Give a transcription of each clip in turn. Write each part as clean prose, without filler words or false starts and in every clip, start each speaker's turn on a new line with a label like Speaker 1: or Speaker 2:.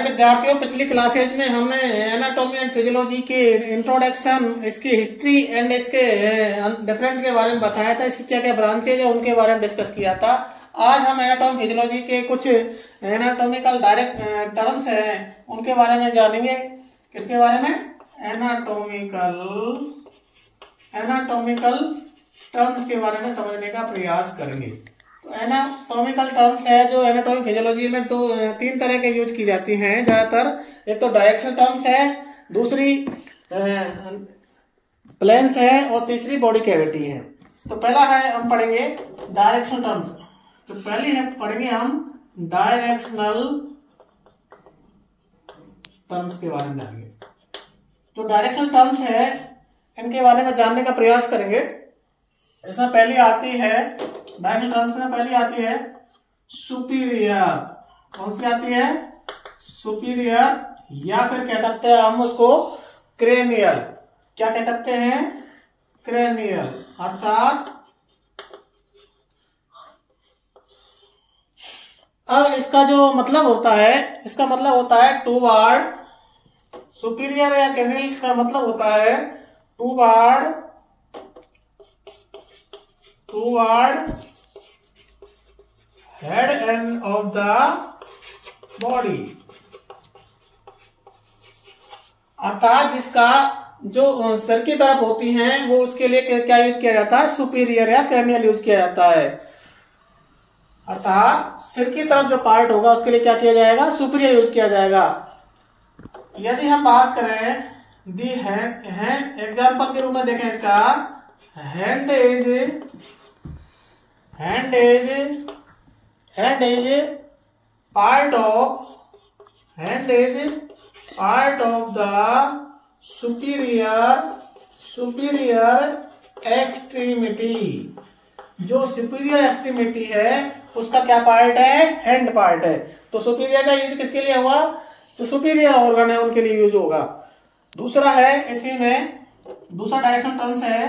Speaker 1: प्यारे विद्यार्थियों, पिछली क्लासेज में हमने एनाटॉमी एंड फिजियोलॉजी के इंट्रोडक्शन, इसकी हिस्ट्री एंड इसके डिफरेंट के बारे में बताया था। इसकी क्या क्या ब्रांचेज है उनके बारे में डिस्कस किया था। आज हम एनाटॉमी फिजियोलॉजी के कुछ एनाटॉमिकल डायरेक्ट टर्म्स हैं उनके बारे में जानेंगे। किसके बारे में? एनाटॉमिकल टर्म्स के बारे में समझने का प्रयास करेंगे। तो एनाटॉमिकल टर्म्स है जो एनाटॉमी फिजियोलॉजी में तीन तरह के यूज की जाती हैं ज्यादातर। एक तो डायरेक्शनल टर्म्स है, दूसरी प्लेन्स है और तीसरी बॉडी कैविटी है। तो पहला है हम पढ़ेंगे डायरेक्शनल टर्म्स। तो पहली है पढ़ेंगे हम डायरेक्शनल टर्म्स के बारे में जानेंगे। जो डायरेक्शनल टर्म्स है इनके बारे में जानने का प्रयास करेंगे। इसमें पहली आती है, डायरेक्शनल टर्म्स में पहली आती है सुपीरियर। कौन सी आती है? सुपीरियर, या फिर कह सकते हैं हम उसको क्रेनियल। क्या कह सकते हैं? क्रेनियल। अर्थात अब इसका जो मतलब होता है, इसका मतलब होता है टूवर्ड। सुपीरियर या क्रेनियल का मतलब होता है toward head end of the body. अर्थात जिसका जो सिर की तरफ होती हैं वो उसके लिए क्या यूज किया जाता है? सुपीरियर या क्रेनियल यूज किया जाता है। अर्थात सिर की तरफ जो पार्ट होगा उसके लिए क्या किया जाएगा? सुपीरियर यूज किया जाएगा। यदि हम बात करें दी हैंड एग्जाम्पल के रूप में देखें इसका, hand is part of the superior extremity. जो सुपीरियर एक्सट्रीमिटी है उसका क्या पार्ट है? हैंड पार्ट है। तो सुपीरियर का यूज किसके लिए हुआ? जो सुपीरियर ऑर्गन है उनके लिए यूज होगा। दूसरा है इसी में, दूसरा डायरेक्शनल टर्म्स है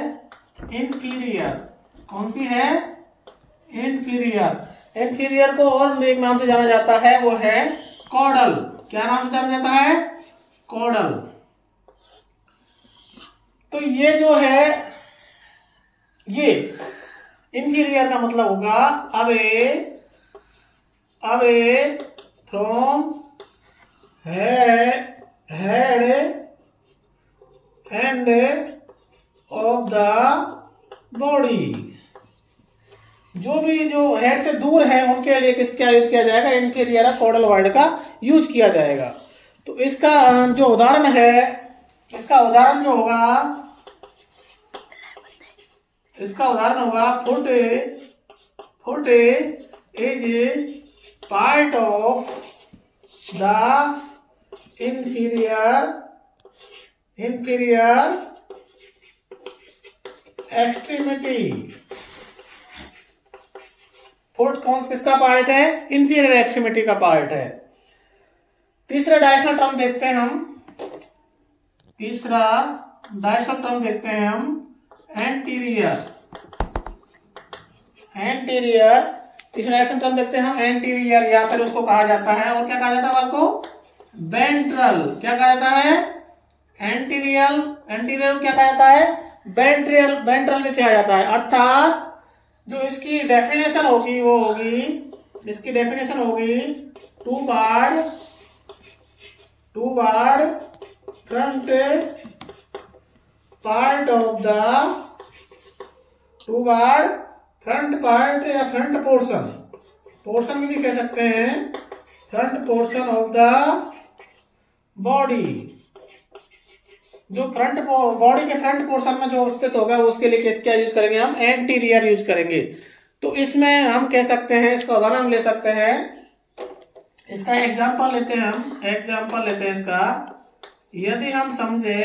Speaker 1: इंफीरियर। कौन सी है? इंफीरियर को और एक नाम से जाना जाता है, वो है कॉर्डल। क्या नाम से जाना जाता है? कॉर्डल। तो ये जो है, ये इंफीरियर का मतलब होगा away from head end of the body. जो हेड से दूर है उनके लिए किसका यूज किया जाएगा? इंफीरियर कॉर्डल वर्ड का यूज किया जाएगा। तो इसका जो उदाहरण है, इसका उदाहरण जो होगा, इसका उदाहरण होगा foot is part of the inferior extremity. Foot किसका पार्ट है? इंफीरियर एक्सट्रीमिटी का पार्ट है। तीसरा डायरेक्शनल टर्म देखते हैं हम, तीसरा डायरेक्शनल टर्म देखते हैं हम एंटीरियर। तीसरा डायरेक्शनल टर्म देखते हैं हम एंटीरियर, या फिर उसको कहा जाता है, और क्या कहा जाता है आपको? वेंट्रल। क्या कहा जाता है? एंटीरियर क्या कहा जाता है? वेंट्रल भी कहा जाता है। अर्थात जो इसकी डेफिनेशन होगी वो होगी, इसकी डेफिनेशन होगी toward front part of the front part या फ्रंट पोर्शन भी कह सकते हैं, front portion of the body. जो बॉडी के फ्रंट पोर्शन में जो स्थित होगा उसके लिए क्या यूज करेंगे? हम एंटीरियर यूज करेंगे। तो इसमें हम कह सकते हैं, इसका उदाहरण ले सकते हैं, इसका एग्जांपल लेते हैं हम, इसका। यदि हम समझे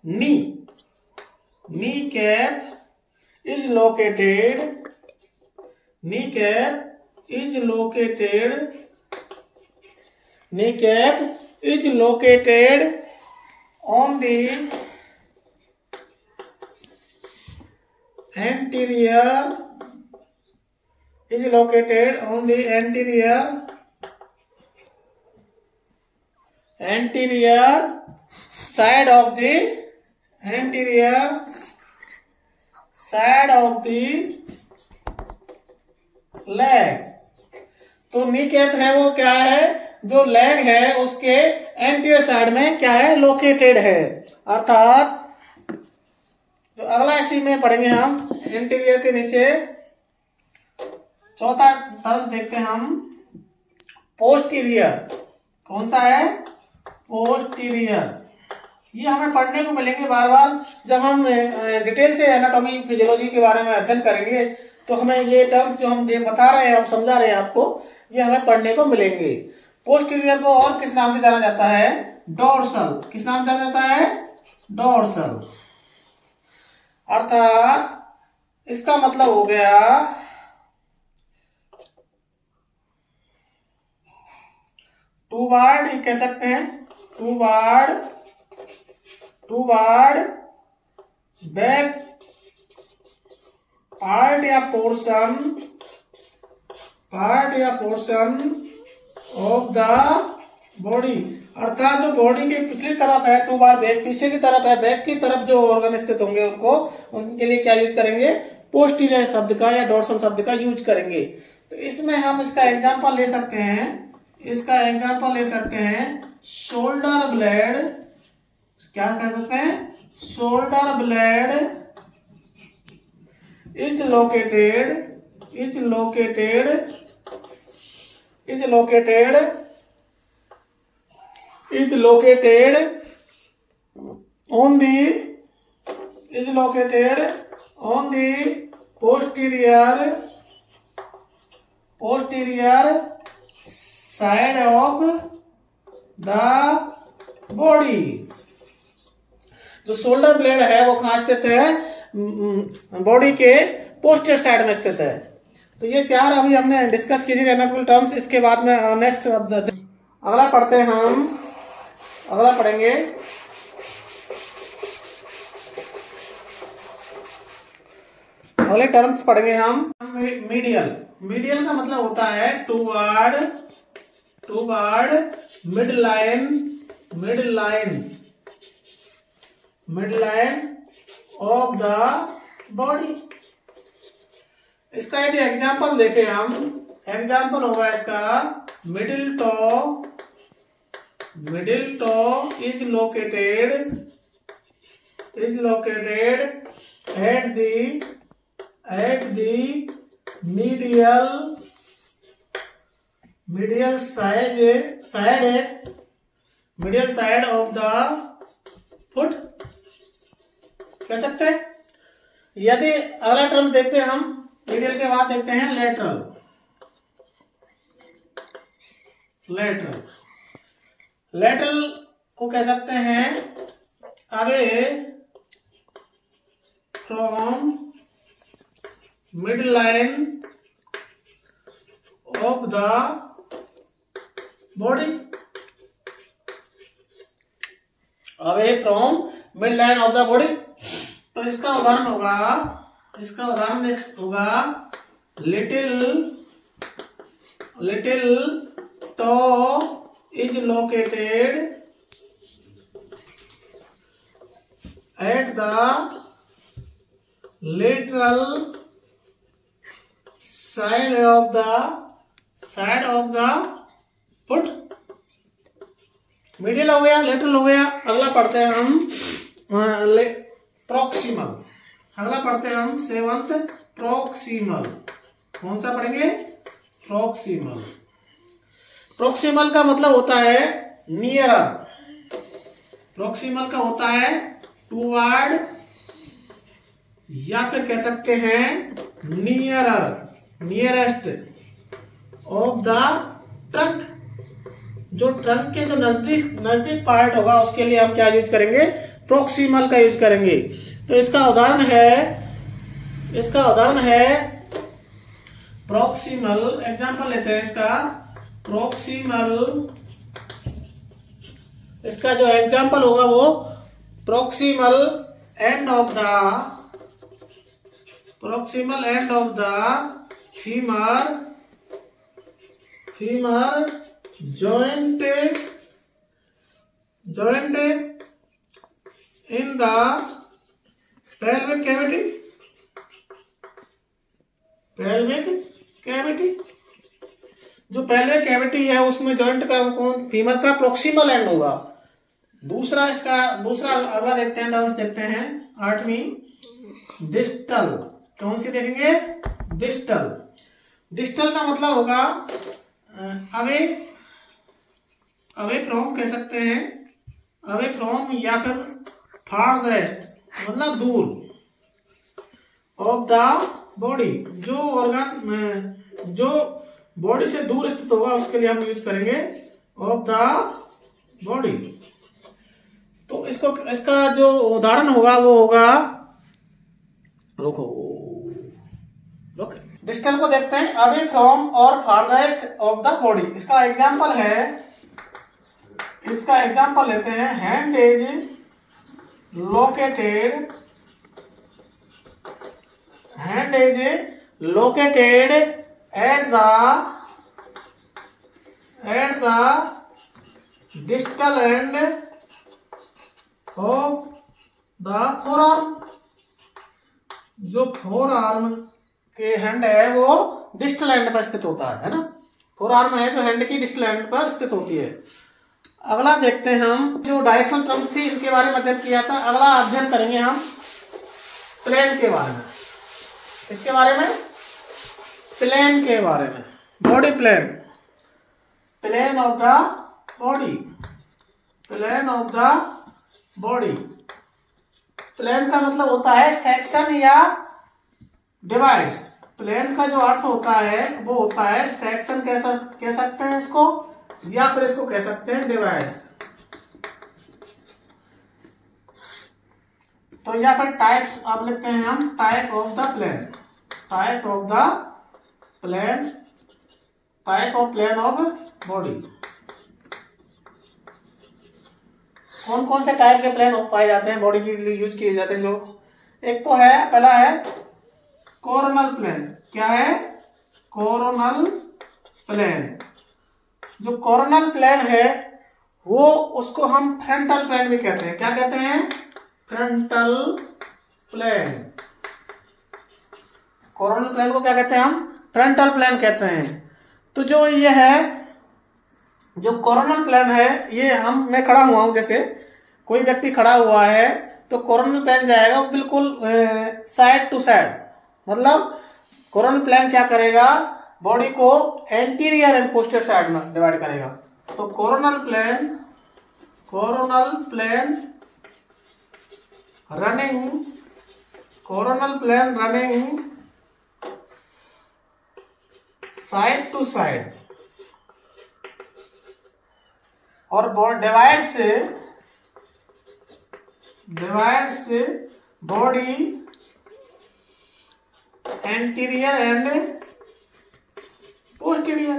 Speaker 1: knee cap is located on the anterior is located on the anterior anterior side of the leg। तो नी कैप है वो क्या है, जो लेग है उसके एंटीरियर साइड में क्या है, लोकेटेड है। अर्थात जो अगला इसी में पढ़ेंगे हम, एंटीरियर के नीचे चौथा टर्म देखते हैं हम, पोस्टीरियर। कौन सा है, पोस्टीरियर। ये हमें पढ़ने को मिलेंगे बार बार जब हम डिटेल से एनाटॉमी फिजियोलॉजी के बारे में अध्ययन करेंगे, तो हमें ये टर्म्स जो हम बता रहे हैं, हम समझा रहे हैं आपको, ये हमें पढ़ने को मिलेंगे। पोस्टीरियर को और किस नाम से जाना जाता है, डोर्सल। किस नाम से जाना जाता है, डोर्सल। अर्थात इसका मतलब हो गया टूवार्ड, कह सकते हैं टूवार्ड बैक पार्ट या पोर्शन ऑफ द बॉडी। अर्थात जो बॉडी के पिछली तरफ है, टूवार्ड बैक, पीछे की तरफ है, बैक की तरफ जो ऑर्गन स्थित होंगे उनके लिए क्या यूज करेंगे, पोस्टीरियर शब्द का या डोर्सल शब्द का यूज करेंगे। तो इसमें हम इसका एग्जांपल ले सकते हैं, शोल्डर ब्लेड। क्या कर सकते हैं, shoulder blade is located on the posterior side of the body। जो शोल्डर ब्लेड है वो कहां स्थित है, बॉडी के पोस्टीरियर साइड में स्थित है। तो ये चार अभी हमने डिस्कस की थी एनाटॉमिकल टर्म्स। इसके बाद में नेक्स्ट अगला पढ़ते हैं हम, अगला पढ़ेंगे अगले टर्म्स पढ़ेंगे हम। मीडियल का मतलब होता है toward mid line of the body. इसका यदि एग्जाम्पल देखें हम, एग्जाम्पल होगा इसका, middle toe is located at the medial side of the foot, कह सकते हैं। यदि अगला टर्म देखते हैं हम, मीडियल के बाद देखते हैं लेटरल को कह सकते हैं away from mid line of the body, away from mid line of the body. तो इसका उदाहरण होगा little toe is located at the lateral side of the foot। Medial हो गया, लेटरल हो गया। अगला पढ़ते हैं हम प्रॉक्सिमल। अगला पढ़ते हैं हम सेवंथ प्रॉक्सिमल। कौन सा पढ़ेंगे, प्रॉक्सिमल का मतलब होता है नियरर। प्रॉक्सिमल का होता है टूवार्ड, या फिर कह सकते हैं नियरेस्ट ऑफ द ट्रंक। जो ट्रंक के जो नजदीक पार्ट होगा उसके लिए हम क्या यूज करेंगे, प्रॉक्सिमल का यूज करेंगे। तो इसका उदाहरण है प्रॉक्सिमल। एग्जांपल लेते हैं इसका, प्रॉक्सिमल, इसका जो एग्जांपल होगा वो proximal end of the femur joint joint in the pelvic cavity, pelvic cavity, जो pelvic cavity है उसमें जॉइंट का कौन फीमर का प्रोक्सिमल एंड होगा। दूसरा अगला देखते हैं, टर्म्स देखते हैं 8वीं डिस्टल। कौन सी देखेंगे? डिस्टल। डिस्टल का मतलब होगा अवे फ्रॉम कह सकते हैं, अवे फ्रॉम या फिर फारदेस्ट मतलब दूर ऑफ द बॉडी, जो ऑर्गन जो बॉडी से दूर स्थित होगा उसके लिए हम यूज करेंगे ऑफ द बॉडी। तो इसका जो उदाहरण होगा वो होगा, रुको डिस्टल को देखते हैं, अवे फ्रॉम और फारदेस्ट ऑफ द बॉडी। इसका एग्जांपल लेते हैं, hand is located at the distal end of the forearm. जो फोरआर्म के हैंड है वो डिस्टल एंड पर स्थित होता है ना। फोरआर्म है जो हैंड की डिस्टल एंड पर स्थित होती है। अगला देखते हैं हम, जो डायरेक्शनल टर्म्स थी इनके बारे में अध्ययन किया था। अगला अध्ययन करेंगे हम प्लेन के बारे में। इसके बारे में प्लेन के बारे में, body plane, plane of the body, plane of the body. Plane का मतलब होता है सेक्शन या डिवाइड्स। प्लेन का जो अर्थ होता है वो होता है सेक्शन, कह सकते हैं इसको, या फिर इसको कह सकते हैं डिवाइड्स। तो या फिर टाइप्स आप लिखते हैं हम, type of the plane, type of the plane, type of plane of body. कौन कौन से टाइप के प्लेन पाए जाते हैं, बॉडी के लिए यूज किए जाते हैं? जो एक तो है, पहला है कोरोनल प्लेन। क्या है? Coronal plane. जो कोरोनल प्लेन है वो, उसको हम फ्रंटल प्लेन भी कहते हैं। क्या कहते हैं? Frontal plane. कोरोनल प्लेन को क्या कहते हैं हम? फ्रंटल प्लेन कहते हैं। तो जो ये है, जो कोरोनल प्लेन है, ये मैं खड़ा हुआ हूं, जैसे कोई व्यक्ति खड़ा हुआ है तो कोरोनल प्लेन जाएगा बिल्कुल साइड टू साइड। मतलब कोरोनल प्लेन क्या करेगा? बॉडी को एंटीरियर एंड पोस्टीरियर साइड में डिवाइड करेगा। तो coronal plane running side to side और divides body anterior and posterior.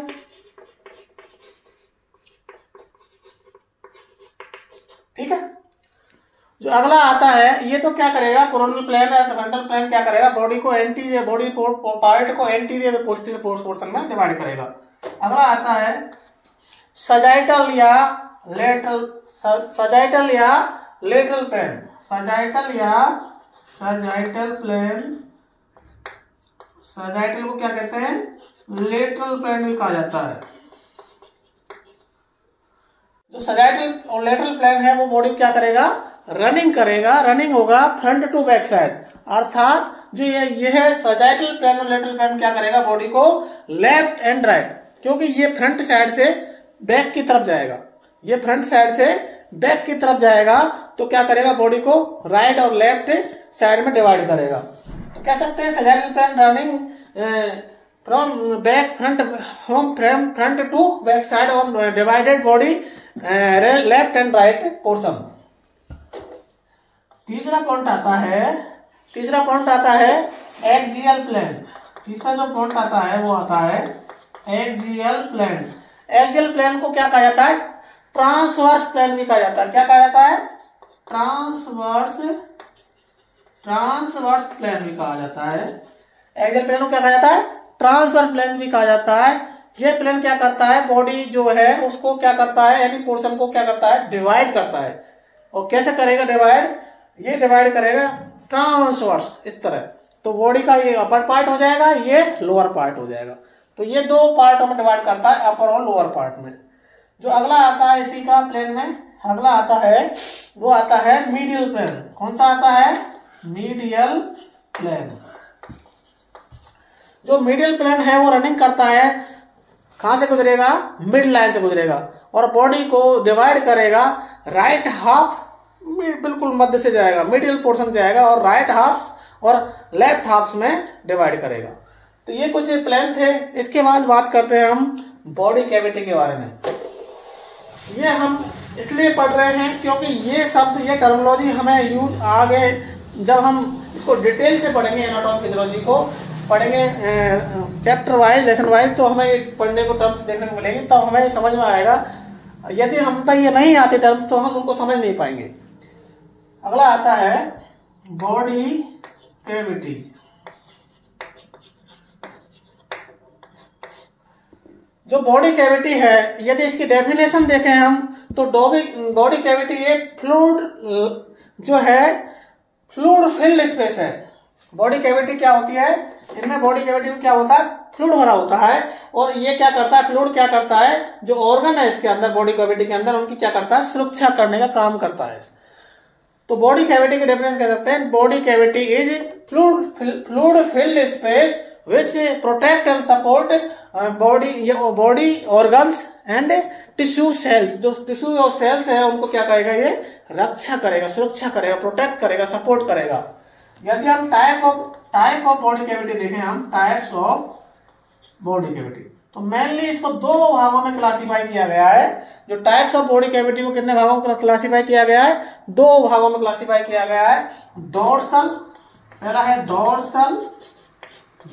Speaker 1: ठीक है। जो अगला आता है, ये तो क्या करेगा? कोरोनल प्लेन और फ्रंटल प्लेन क्या करेगा? बॉडी को एंटीरियर, बॉडी पार्ट को एंटीरियर पोस्टीरियर पोर्शन में डिवाइड करेगा। अगला आता है सजाइटल या लेटरल प्लेन। सजाइटल को क्या कहते हैं? लेटरल प्लेन भी कहा जाता है। जो सजाइटल और लेटरल प्लेन है वो बॉडी क्या करेगा? रनिंग करेगा। रनिंग होगा फ्रंट टू बैक साइड। अर्थात जो ये है सजाइटल प्लेन और लेटरल प्लेन क्या करेगा? बॉडी को लेफ्ट एंड राइट, क्योंकि ये फ्रंट साइड से बैक की तरफ जाएगा, ये फ्रंट साइड से बैक की तरफ जाएगा, तो क्या करेगा? बॉडी को राइट और लेफ्ट साइड में डिवाइड करेगा। तो कह सकते हैं sagittal plane running from front to back side और divided body left and right portion. तीसरा पॉइंट आता है एक्सियल प्लेन। तीसरा जो पॉइंट आता है वो आता है एक्सियल प्लेन। एक्सियल प्लेन को क्या कहा जाता है? ट्रांसवर्स प्लेन भी कहा जाता है। क्या कहा जाता है? ट्रांसवर्स प्लेन भी कहा जाता है। एक्सियल प्लेन को क्या कहा जाता है? ट्रांसवर्स प्लेन भी कहा जाता है, ये प्लेन क्या करता है, बॉडी जो है उसको क्या करता है, यानी पोर्शन को क्या करता है, डिवाइड करता है। और कैसे करेगा डिवाइड, ये डिवाइड करेगा ट्रांसवर्स इस तरह। तो बॉडी का ये अपर पार्ट हो जाएगा, ये लोअर पार्ट हो जाएगा। तो ये दो पार्टों में डिवाइड करता है, अपर और लोअर पार्ट में। जो अगला आता है इसी का प्लेन में, अगला आता है वो आता है मीडियल प्लेन। कौन सा आता है, मीडियल प्लेन। जो मीडियल प्लेन है वो रनिंग करता है, कहां से गुजरेगा, मिड लाइन से गुजरेगा और बॉडी को डिवाइड करेगा। राइट हाफ बिल्कुल मध्य से जाएगा, मिडिल पोर्शन से जाएगा और राइट हाफ्स और लेफ्ट हाफ्स में डिवाइड करेगा। तो ये कुछ प्लेन थे। इसके बाद बात करते हैं हम बॉडी कैविटी के बारे में। ये हम इसलिए पढ़ रहे हैं क्योंकि ये शब्द, ये टर्मिनोलॉजी हमें यूज आगे जब हम इसको डिटेल से पढ़ेंगे, एनाटॉमी फिजियोलॉजी को पढ़ेंगे चैप्टर वाइज, लेसन वाइज, तो हमें पढ़ने को टर्म्स देखने को मिलेगी, तब हमें समझ में आएगा। यदि हम पे ये नहीं आते टर्म्स तो हम उनको समझ नहीं पाएंगे। अगला आता है बॉडी कैविटी। जो बॉडी कैविटी है, यदि इसकी डेफिनेशन देखें हम तो बॉडी कैविटी एक फ्लूइड जो है, फ्लूइड फिल्ड स्पेस है। बॉडी कैविटी क्या होती है, इनमें बॉडी कैविटी में क्या होता है, फ्लूइड भरा होता है। और ये क्या करता है, फ्लूइड क्या करता है, जो ऑर्गन है इसके अंदर, बॉडी कैविटी के अंदर, उनकी क्या करता है, सुरक्षा करने का काम करता है। तो बॉडी कैविटी की डेफिनेशन कह सकते हैं, body cavity is fluid filled space which protect and support body organs and tissue cells। जो टिश्यू और सेल्स है उनको क्या करेगा, ये रक्षा करेगा, सुरक्षा करेगा, प्रोटेक्ट करेगा, सपोर्ट करेगा। यदि हम टाइप ऑफ बॉडी कैविटी देखें, हम टाइप्स ऑफ बॉडी कैविटी, तो मेनली इसको दो भागों में क्लासिफाई किया गया है। जो टाइप्स ऑफ बॉडी कैविटी को कितने भागों में क्लासिफाई किया गया है, दो भागों में क्लासिफाई किया गया है। डोर्सल, पहला है डोर्सल,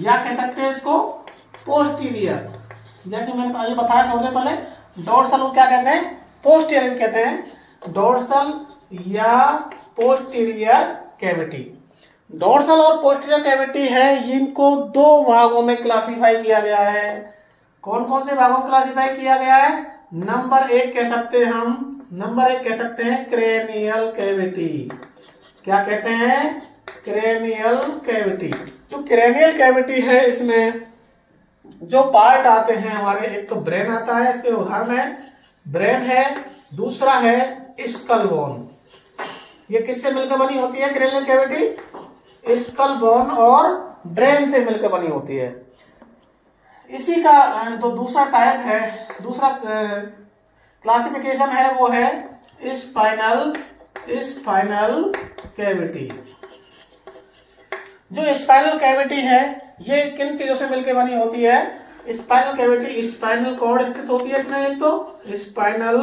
Speaker 1: या कह सकते हैं इसको पोस्टीरियर। जैसे मैंने अभी बताया थोड़ी देर पहले, डोर्सल को क्या कहते हैं, पोस्टीरियर कहते हैं। डोर्सल या पोस्टीरियर कैविटी, डोर्सल और पोस्टीरियर कैविटी है, इनको दो भागों में क्लासिफाई किया गया है। कौन कौन से भागों में क्लासिफाई किया गया है, नंबर एक कह सकते हैं हम, नंबर एक कह सकते हैं क्रेनियल कैविटी। क्या कहते हैं, क्रेनियल कैविटी। जो क्रेनियल कैविटी है, इसमें जो पार्ट आते हैं हमारे, एक तो ब्रेन आता है, इसके उदाहरण है ब्रेन है, दूसरा है स्कल बोन। ये किससे मिलकर बनी होती है क्रेनियल कैविटी, स्कल बोन और ब्रेन से मिलकर बनी होती है। इसी का तो दूसरा टाइप है, दूसरा क्लासिफिकेशन है, वो है स्पाइनल कैविटी। जो स्पाइनल कैविटी है, ये किन चीजों से मिलकर बनी होती है, स्पाइनल कैविटी, स्पाइनल कॉर्ड स्थित होती है इसमें, एक तो स्पाइनल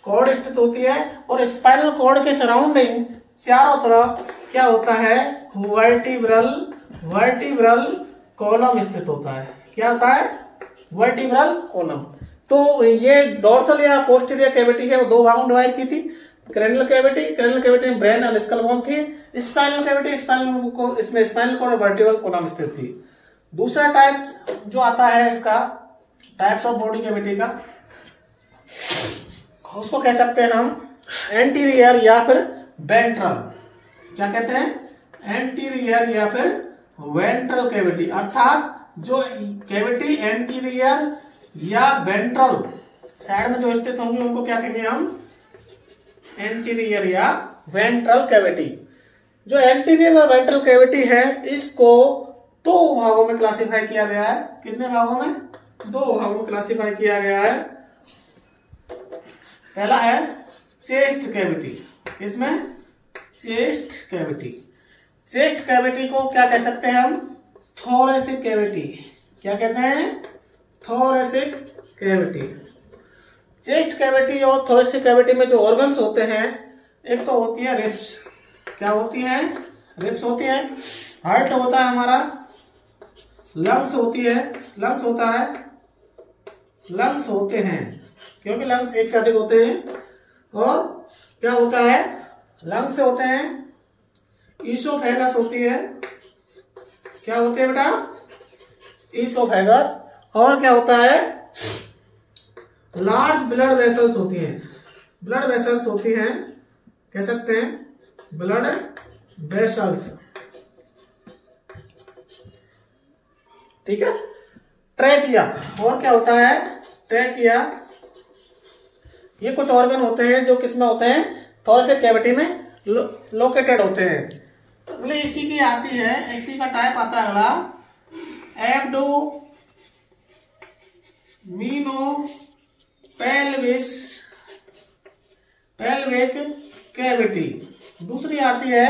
Speaker 1: कॉर्ड स्थित होती है और स्पाइनल कॉर्ड के सराउंडिंग चारों तरफ क्या होता है, वर्टिब्रल कॉलम स्थित होता है। क्या होता है, वर्टिब्रल कॉलम। तो ये डोर्सल या पोस्टीरियर कैविटी है, वो दो भागों में डिवाइड की थी। क्रेनियल कैविटी में ब्रेन और स्कल बोन थी। स्पाइनल कैविटी, इसमें स्पाइनल कॉर्ड और वर्टिब्रल कॉलम स्थित थी। दूसरा टाइप जो आता है इसका, टाइप्स ऑफ बॉडी कैविटी का, उसको कह सकते हैं हम एंटीरियर या फिर वेंट्रल। क्या कहते हैं, एंटीरियर या फिर वेंट्रल कैविटी। अर्थात जो कैविटी एंटीरियर या वेंट्रल साइड में जो स्थित होंगी उनको क्या कहेंगे हम, एंटीरियर या वेंट्रल कैविटी। जो एंटीरियर या वेंट्रल कैविटी है, इसको दो भागों में क्लासिफाई किया गया है। कितने भागों में, दो भागों में क्लासिफाई किया गया है। पहला है चेस्ट कैविटी। इसमें चेस्ट कैविटी, चेस्ट कैविटी को क्या कह सकते हैं हम, थोरेसिक कैविटी। क्या कहते हैं, थोरेसिक कैविटी। चेस्ट कैविटी और थोरेसिक कैविटी में जो ऑर्गन्स होते हैं, एक तो होती है रिब्स। क्या होती है, रिब्स होती है। हार्ट होता है हमारा, लंग्स होती है, लंग्स होता है, लंग्स होते हैं क्योंकि लंग्स एक से अधिक होते हैं। और क्या होता है, लंग्स से होते हैं, ईसोफेगस होती है। क्या होती है बेटा, ईसोफेगस। और क्या होता है, लार्ज ब्लड वेसल्स होती हैं, ब्लड वेसल्स होती हैं, कह सकते हैं ब्लड वेसल्स, ठीक है। ट्रैकिया, और क्या होता है ट्रैकिया, ये कुछ ऑर्गन होते हैं जो किसमें होते हैं, थोरेसिक कैविटी में लोकेटेड होते हैं। अगले इसी की आती है, इसी का टाइप आता है अगला एब्डोमिनोपेल्विक कैविटी। दूसरी आती है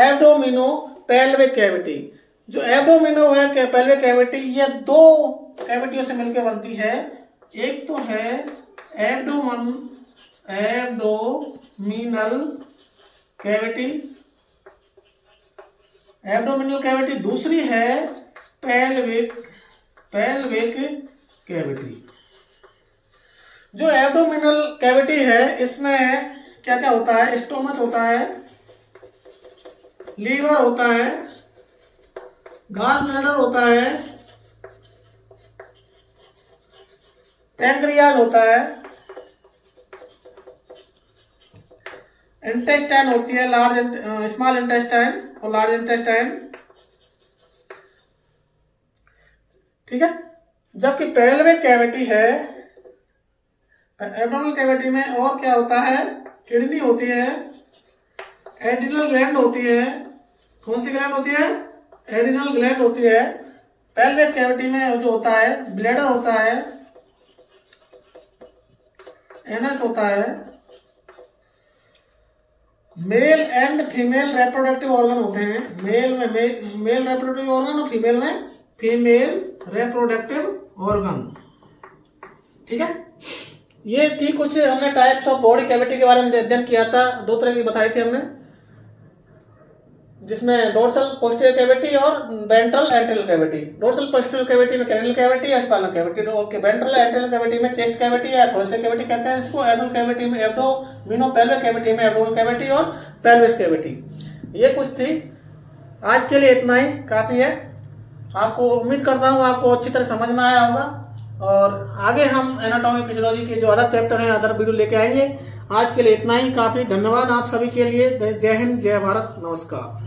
Speaker 1: एब्डोमिनोपेल्विक कैविटी। जो एब्डोमिनो है पेल्विक कैविटी, ये दो कैविटियों से मिलकर बनती है। एक तो है एब्डोमिनल कैविटी, दूसरी है पेल्विक कैविटी। जो एब्डोमिनल कैविटी है, इसमें क्या क्या होता है, स्टोमच होता है, लीवर होता है, गॉल ब्लैडर होता है, पैंक्रियाज होता है, इंटेस्टाइन होती है, स्मॉल इंटेस्टाइन और लार्ज इंटेस्टाइन, ठीक है। जबकि पेल्विक कैविटी है, एब्डोमिनल कैविटी में और क्या होता है, किडनी होती है, एड्रिनल ग्लैंड होती है। कौन सी ग्लैंड होती है, एड्रिनल ग्लैंड होती है। पेल्विक कैविटी में जो होता है, ब्लैडर होता है, एनस होता है, male and female reproductive organ होते हैं। मेल में मेल रिप्रोडक्टिव ऑर्गन और फीमेल में फीमेल रिप्रोडक्टिव ऑर्गन, ठीक है। ये थी कुछ हमने टाइप्स ऑफ बॉडी कैविटी के बारे में अध्ययन किया था। दो तरह की बताई थी हमने, जिसमें डोर्सल पोस्टीरियर कैविटी और ventral anterior cavity. Dorsal posterior cavity में कैनियल कैविटी या spinal cavity, ventral anterior cavity में चेस्ट कैविटी या थोरेसिक कैविटी कहते हैं इसको। एब्डोमिनल कैविटी में एब्डोमिनोपेल्विक कैविटी में एब्डोमिनल कैविटी और पेल्विस कैविटी। ये कुछ थी, आज के लिए इतना ही काफी है। आपको उम्मीद करता हूँ आपको अच्छी तरह समझ में आया होगा, और आगे हम एनाटॉमी फिजियोलॉजी के जो अदर चैप्टर हैं, अदर वीडियो लेके आएंगे। आज के लिए इतना ही काफी। धन्यवाद आप सभी के लिए। जय हिंद, जय भारत, नमस्कार।